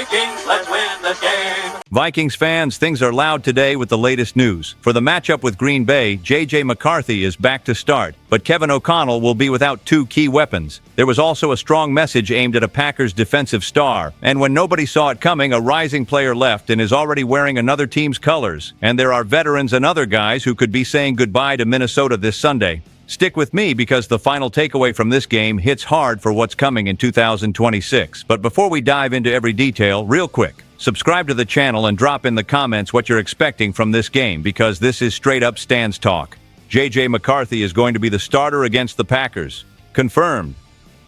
Vikings, let's win this game. Vikings fans, things are loud today with the latest news. For the matchup with Green Bay, J.J. McCarthy is back to start, but Kevin O'Connell will be without two key weapons. There was also a strong message aimed at a Packers defensive star, and when nobody saw it coming, a rising player left and is already wearing another team's colors. And there are veterans and other guys who could be saying goodbye to Minnesota this Sunday. Stick with me because the final takeaway from this game hits hard for what's coming in 2026. But before we dive into every detail, real quick, subscribe to the channel and drop in the comments what you're expecting from this game because this is straight up Stan's talk. J.J. McCarthy is going to be the starter against the Packers. Confirmed.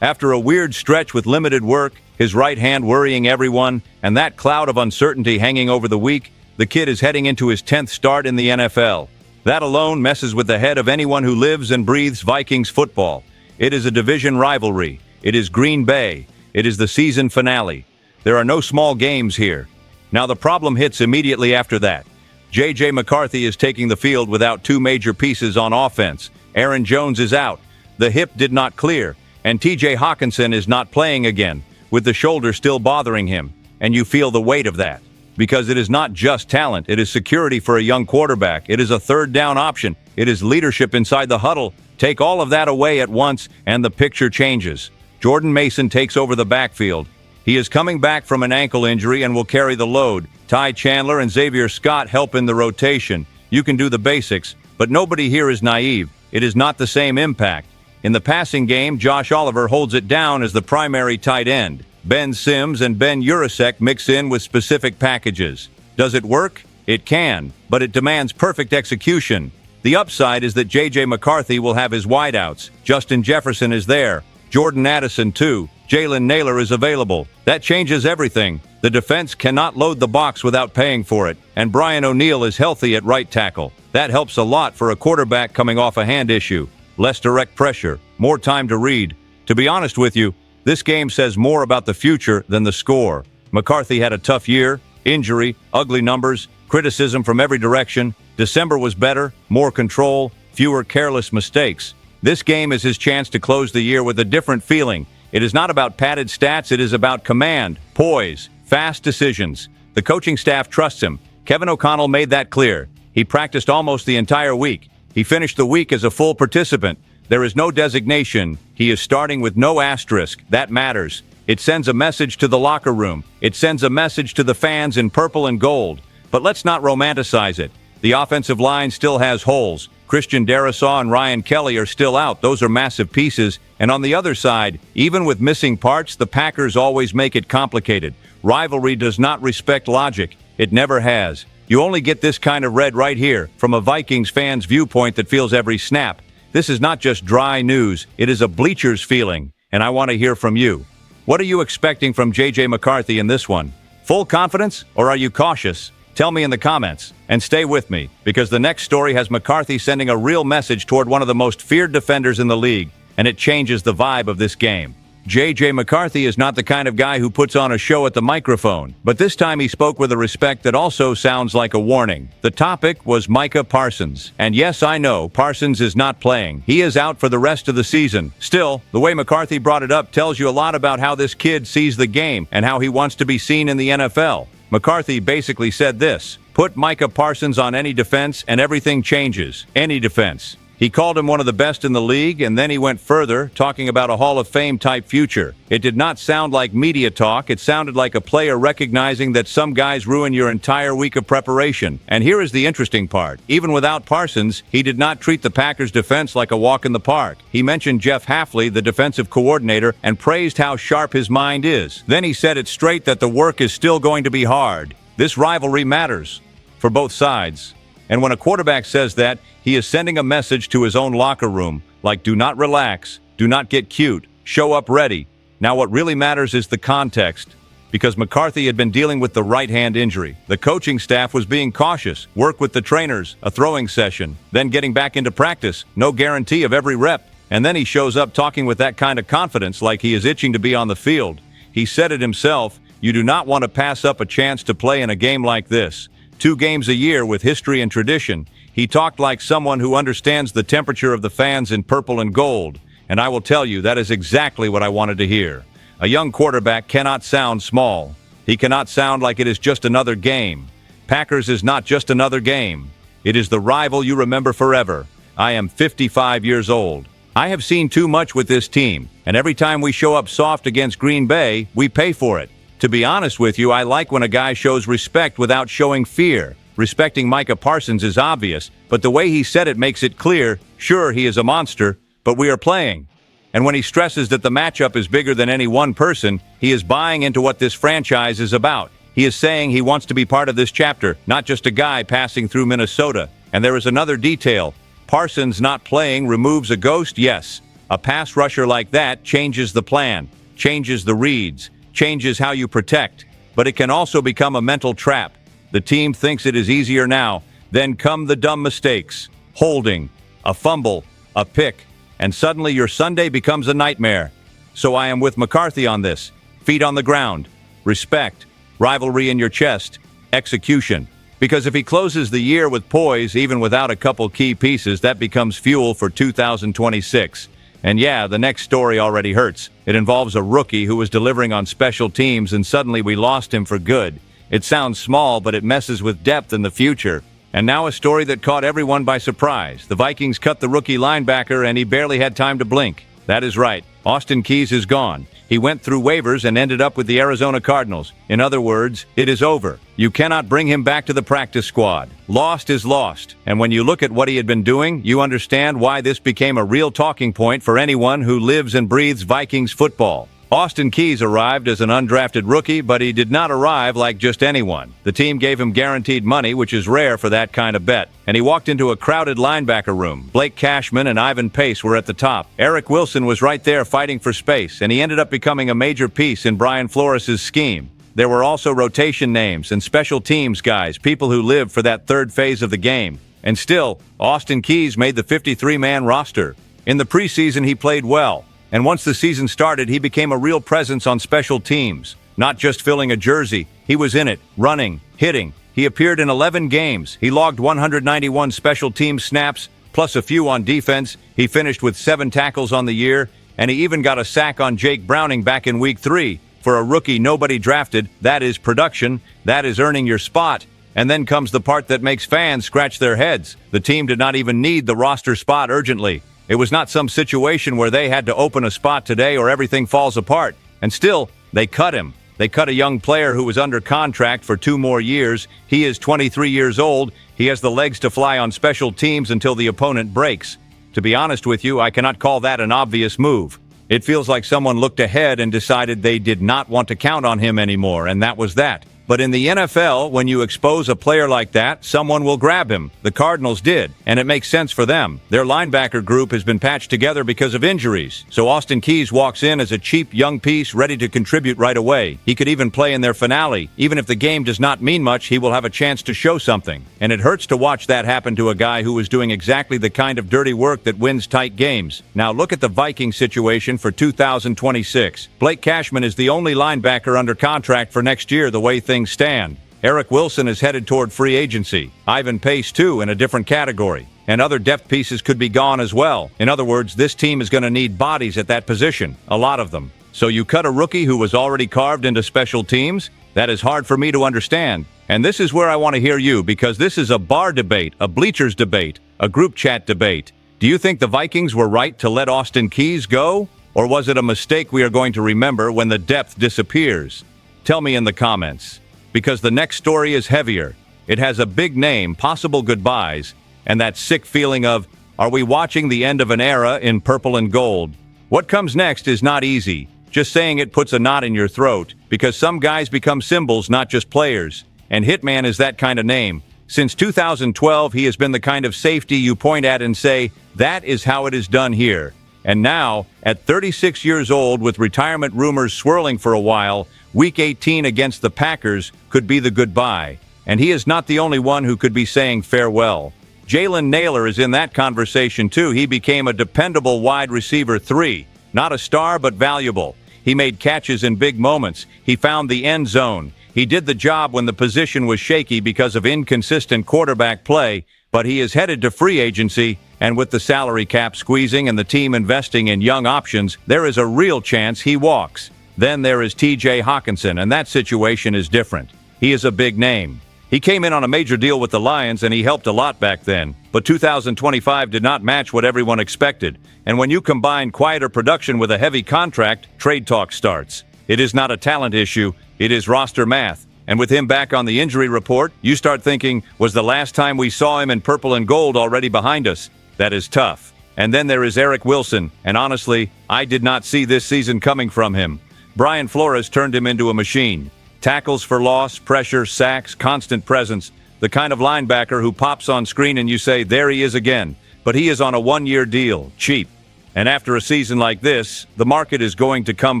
After a weird stretch with limited work, his right hand worrying everyone, and that cloud of uncertainty hanging over the week, the kid is heading into his 10th start in the NFL. That alone messes with the head of anyone who lives and breathes Vikings football. It is a division rivalry. It is Green Bay. It is the season finale. There are no small games here. Now the problem hits immediately after that. J.J. McCarthy is taking the field without two major pieces on offense. Aaron Jones is out. The hip did not clear. And T.J. Hawkinson is not playing again, with the shoulder still bothering him. And you feel the weight of that. Because it is not just talent, it is security for a young quarterback. It is a third down option. It is leadership inside the huddle. Take all of that away at once, and the picture changes. Jordan Mason takes over the backfield. He is coming back from an ankle injury and will carry the load. Ty Chandler and Xavier Scott help in the rotation. You can do the basics, but nobody here is naive. It is not the same impact. In the passing game, Josh Oliver holds it down as the primary tight end. Ben Sims and Ben Urasek mix in with specific packages. Does it work? It can, but it demands perfect execution. The upside is that J.J. McCarthy will have his wideouts. Justin Jefferson is there. Jordan Addison too. Jalen Naylor is available. That changes everything. The defense cannot load the box without paying for it. And Brian O'Neill is healthy at right tackle. That helps a lot for a quarterback coming off a hand issue. Less direct pressure. More time to read. To be honest with you, this game says more about the future than the score. McCarthy had a tough year, injury, ugly numbers, criticism from every direction. December was better, more control, fewer careless mistakes. This game is his chance to close the year with a different feeling. It is not about padded stats, it is about command, poise, fast decisions. The coaching staff trusts him. Kevin O'Connell made that clear. He practiced almost the entire week. He finished the week as a full participant. There is no designation. He is starting with no asterisk. That matters. It sends a message to the locker room. It sends a message to the fans in purple and gold. But let's not romanticize it. The offensive line still has holes. Christian Darrisaw and Ryan Kelly are still out. Those are massive pieces. And on the other side, even with missing parts, the Packers always make it complicated. Rivalry does not respect logic. It never has. You only get this kind of red right here, from a Vikings fan's viewpoint that feels every snap. This is not just dry news, it is a bleachers feeling, and I want to hear from you. What are you expecting from J.J. McCarthy in this one? Full confidence, or are you cautious? Tell me in the comments, and stay with me, because the next story has McCarthy sending a real message toward one of the most feared defenders in the league, and it changes the vibe of this game. J.J. McCarthy is not the kind of guy who puts on a show at the microphone, but this time he spoke with a respect that also sounds like a warning. The topic was Micah Parsons. And yes, I know, Parsons is not playing. He is out for the rest of the season. Still, the way McCarthy brought it up tells you a lot about how this kid sees the game and how he wants to be seen in the NFL. McCarthy basically said this: put Micah Parsons on any defense and everything changes. Any defense. He called him one of the best in the league, and then he went further, talking about a Hall of Fame type future. It did not sound like media talk. It sounded like a player recognizing that some guys ruin your entire week of preparation. And here is the interesting part. Even without Parsons, he did not treat the Packers defense like a walk in the park. He mentioned Jeff Hafley, the defensive coordinator, and praised how sharp his mind is. Then he said it straight that the work is still going to be hard. This rivalry matters for both sides. And when a quarterback says that, he is sending a message to his own locker room, like do not relax, do not get cute, show up ready. Now what really matters is the context. Because McCarthy had been dealing with the right hand injury. The coaching staff was being cautious, work with the trainers, a throwing session, then getting back into practice, no guarantee of every rep. And then he shows up talking with that kind of confidence like he is itching to be on the field. He said it himself, you do not want to pass up a chance to play in a game like this. 2 games a year with history and tradition. He talked like someone who understands the temperature of the fans in purple and gold. And I will tell you, that is exactly what I wanted to hear. A young quarterback cannot sound small. He cannot sound like it is just another game. Packers is not just another game. It is the rival you remember forever. I am 55 years old. I have seen too much with this team, and every time we show up soft against Green Bay, we pay for it. To be honest with you, I like when a guy shows respect without showing fear. Respecting Micah Parsons is obvious, but the way he said it makes it clear, sure, he is a monster, but we are playing. And when he stresses that the matchup is bigger than any one person, he is buying into what this franchise is about. He is saying he wants to be part of this chapter, not just a guy passing through Minnesota. And there is another detail. Parsons not playing removes a ghost, yes. A pass rusher like that changes the plan, changes the reads, changes how you protect. But it can also become a mental trap. The team thinks it is easier now. Then come the dumb mistakes. Holding, a fumble, a pick, and suddenly your Sunday becomes a nightmare. So I am with McCarthy on this. Feet on the ground. Respect. Rivalry in your chest. Execution. Because if he closes the year with poise, even without a couple key pieces, that becomes fuel for 2026. And yeah, the next story already hurts. It involves a rookie who was delivering on special teams and suddenly we lost him for good. It sounds small, but it messes with depth in the future. And now a story that caught everyone by surprise. The Vikings cut the rookie linebacker and he barely had time to blink. That is right. Austin Keys is gone. He went through waivers and ended up with the Arizona Cardinals. In other words, it is over. You cannot bring him back to the practice squad. Lost is lost. And when you look at what he had been doing, you understand why this became a real talking point for anyone who lives and breathes Vikings football. Austin Keys arrived as an undrafted rookie, but he did not arrive like just anyone. The team gave him guaranteed money, which is rare for that kind of bet. And he walked into a crowded linebacker room. Blake Cashman and Ivan Pace were at the top. Eric Wilson was right there fighting for space, and he ended up becoming a major piece in Brian Flores' scheme. There were also rotation names and special teams guys, people who lived for that third phase of the game. And still, Austin Keys made the 53-man roster. In the preseason, he played well. And once the season started, he became a real presence on special teams. Not just filling a jersey, he was in it, running, hitting. He appeared in 11 games. He logged 191 special team snaps, plus a few on defense. He finished with 7 tackles on the year, and he even got a sack on Jake Browning back in Week 3. For a rookie nobody drafted, that is production, that is earning your spot. And then comes the part that makes fans scratch their heads. The team did not even need the roster spot urgently. It was not some situation where they had to open a spot today or everything falls apart. And still, they cut him. They cut a young player who was under contract for 2 more years. He is 23 years old. He has the legs to fly on special teams until the opponent breaks. To be honest with you, I cannot call that an obvious move. It feels like someone looked ahead and decided they did not want to count on him anymore, and that was that. But in the NFL, when you expose a player like that, someone will grab him. The Cardinals did, and it makes sense for them. Their linebacker group has been patched together because of injuries. So Austin Keys walks in as a cheap young piece ready to contribute right away. He could even play in their finale. Even if the game does not mean much, he will have a chance to show something. And it hurts to watch that happen to a guy who was doing exactly the kind of dirty work that wins tight games. Now look at the Vikings situation for 2026. Blake Cashman is the only linebacker under contract for next year the way things stand. Eric Wilson is headed toward free agency. Ivan Pace, too, in a different category. And other depth pieces could be gone as well. In other words, this team is going to need bodies at that position. A lot of them. So you cut a rookie who was already carved into special teams? That is hard for me to understand. And this is where I want to hear you, because this is a bar debate, a bleachers debate, a group chat debate. Do you think the Vikings were right to let Austin Keys go? Or was it a mistake we are going to remember when the depth disappears? Tell me in the comments. Because the next story is heavier. It has a big name, possible goodbyes, and that sick feeling of, are we watching the end of an era in purple and gold? What comes next is not easy. Just saying it puts a knot in your throat, because some guys become symbols, not just players. And Hitman is that kind of name. Since 2012, he has been the kind of safety you point at and say, that is how it is done here. And now, at 36 years old, with retirement rumors swirling for a while, Week 18 against the Packers could be the goodbye. And he is not the only one who could be saying farewell. Jalen Naylor is in that conversation too. He became a dependable wide receiver 3. Not a star, but valuable. He made catches in big moments. He found the end zone. He did the job when the position was shaky because of inconsistent quarterback play, but he is headed to free agency, and with the salary cap squeezing and the team investing in young options, there is a real chance he walks. Then there is TJ Hawkinson, and that situation is different. He is a big name. He came in on a major deal with the Lions, and he helped a lot back then. But 2025 did not match what everyone expected. And when you combine quieter production with a heavy contract, trade talk starts. It is not a talent issue, it is roster math. And with him back on the injury report, you start thinking, was the last time we saw him in purple and gold already behind us? That is tough. And then there is Eric Wilson, and honestly, I did not see this season coming from him. Brian Flores turned him into a machine. Tackles for loss, pressure, sacks, constant presence. The kind of linebacker who pops on screen and you say, there he is again. But he is on a one-year deal, cheap. And after a season like this, the market is going to come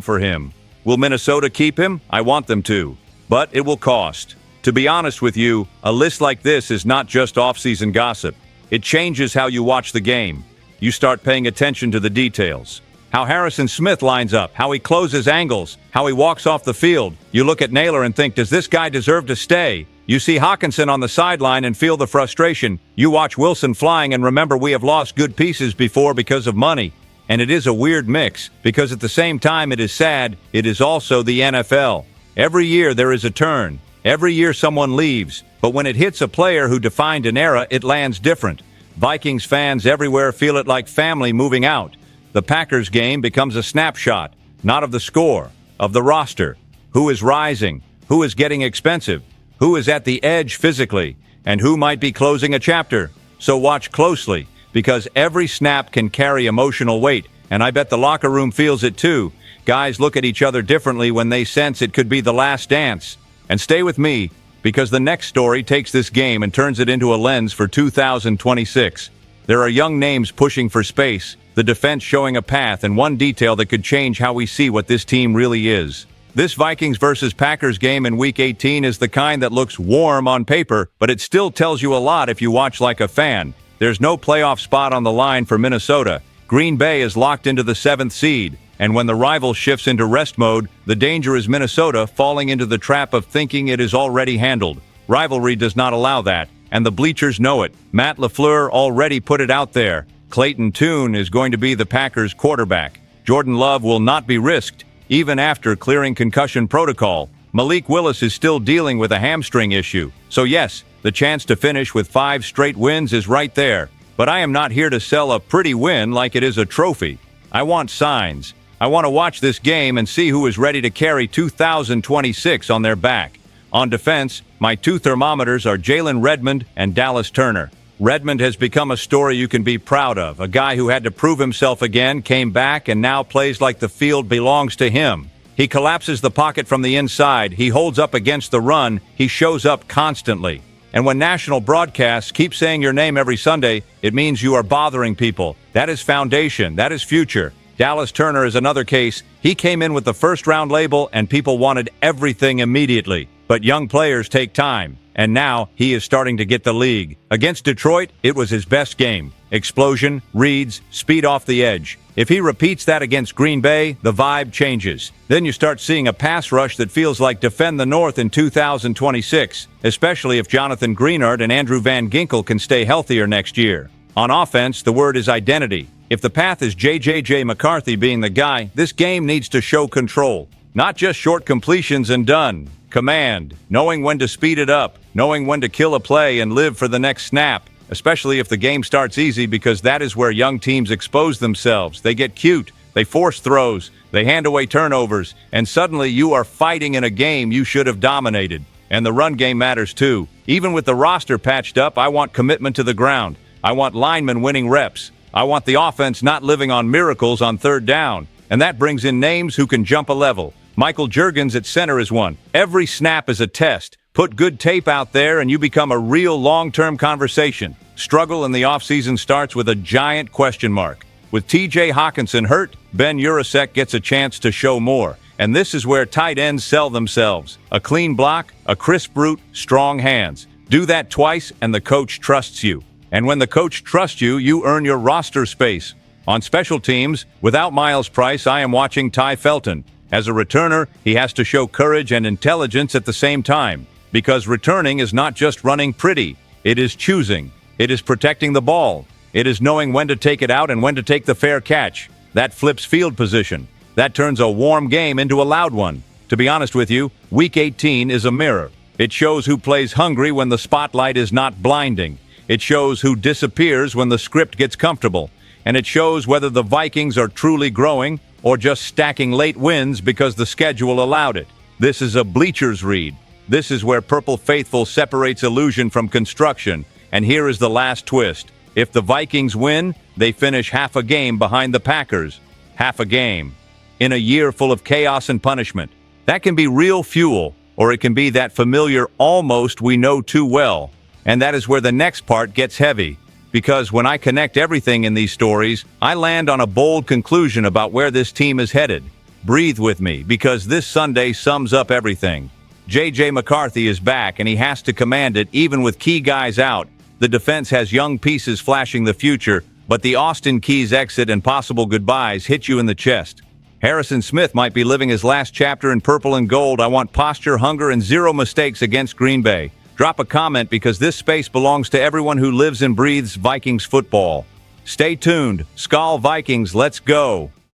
for him. Will Minnesota keep him? I want them to. But it will cost. To be honest with you, a list like this is not just off-season gossip. It changes how you watch the game. You start paying attention to the details. How Harrison Smith lines up, how he closes angles, how he walks off the field. You look at Naylor and think, does this guy deserve to stay? You see Hawkinson on the sideline and feel the frustration. You watch Wilson flying and remember we have lost good pieces before because of money. And it is a weird mix, because at the same time it is sad, it is also the NFL. Every year there is a turn. Every year someone leaves. But when it hits a player who defined an era, it lands different. Vikings fans everywhere feel it like family moving out. The Packers game becomes a snapshot, not of the score, of the roster. Who is rising? Who is getting expensive? Who is at the edge physically? And who might be closing a chapter? So watch closely, because every snap can carry emotional weight, and I bet the locker room feels it too. Guys look at each other differently when they sense it could be the last dance. And stay with me, because the next story takes this game and turns it into a lens for 2026. There are young names pushing for space, the defense showing a path, and one detail that could change how we see what this team really is. This Vikings versus Packers game in Week 18 is the kind that looks warm on paper, but it still tells you a lot if you watch like a fan. There's no playoff spot on the line for Minnesota. Green Bay is locked into the 7th seed, and when the rival shifts into rest mode, the danger is Minnesota falling into the trap of thinking it is already handled. Rivalry does not allow that, and the bleachers know it. Matt LaFleur already put it out there. Clayton Tune is going to be the Packers' quarterback. Jordan Love will not be risked, even after clearing concussion protocol. Malik Willis is still dealing with a hamstring issue. So yes, the chance to finish with 5 straight wins is right there. But I am not here to sell a pretty win like it is a trophy. I want signs. I want to watch this game and see who is ready to carry 2026 on their back. On defense, my 2 thermometers are Jalen Redmond and Dallas Turner. Redmond has become a story you can be proud of. A guy who had to prove himself again, came back, and now plays like the field belongs to him. He collapses the pocket from the inside. He holds up against the run. He shows up constantly. And when national broadcasts keep saying your name every Sunday, it means you are bothering people. That is foundation. That is future. Dallas Turner is another case. He came in with the first-round label, and people wanted everything immediately. But young players take time, and now he is starting to get the league. Against Detroit, it was his best game. Explosion, reads, speed off the edge. If he repeats that against Green Bay, the vibe changes. Then you start seeing a pass rush that feels like Defend the North in 2026, especially if Jonathan Greenard and Andrew Van Ginkel can stay healthier next year. On offense, the word is identity. If the path is J.J. McCarthy being the guy, this game needs to show control. Not just short completions and done. Command, knowing when to speed it up, knowing when to kill a play and live for the next snap, especially if the game starts easy, because that is where young teams expose themselves. They get cute, they force throws, they hand away turnovers, and suddenly you are fighting in a game you should have dominated. And the run game matters too. Even with the roster patched up, I want commitment to the ground. I want linemen winning reps. I want the offense not living on miracles on 3rd down. And that brings in names who can jump a level. Michael Juergens at center is one. Every snap is a test. Put good tape out there and you become a real long-term conversation. Struggle in the offseason starts with a giant question mark. With TJ Hawkinson hurt, Ben Urasek gets a chance to show more. And this is where tight ends sell themselves. A clean block, a crisp route, strong hands. Do that twice and the coach trusts you. And when the coach trusts you, you earn your roster space. On special teams, without Miles Price, I am watching Ty Felton. As a returner, he has to show courage and intelligence at the same time. Because returning is not just running pretty. It is choosing. It is protecting the ball. It is knowing when to take it out and when to take the fair catch. That flips field position. That turns a warm game into a loud one. To be honest with you, Week 18 is a mirror. It shows who plays hungry when the spotlight is not blinding. It shows who disappears when the script gets comfortable. And it shows whether the Vikings are truly growing or just stacking late wins because the schedule allowed it. This is a bleachers read. This is where Purple Faithful separates illusion from construction. And here is the last twist. If the Vikings win, they finish half a game behind the Packers. Half a game. In a year full of chaos and punishment. That can be real fuel, or it can be that familiar almost we know too well. And that is where the next part gets heavy. Because when I connect everything in these stories, I land on a bold conclusion about where this team is headed. Breathe with me, because this Sunday sums up everything. J.J. McCarthy is back, and he has to command it even with key guys out. The defense has young pieces flashing the future, but the Austin Keys exit and possible goodbyes hit you in the chest. Harrison Smith might be living his last chapter in purple and gold. I want posture, hunger, and zero mistakes against Green Bay. Drop a comment because this space belongs to everyone who lives and breathes Vikings football. Stay tuned. SKOL Vikings, let's go.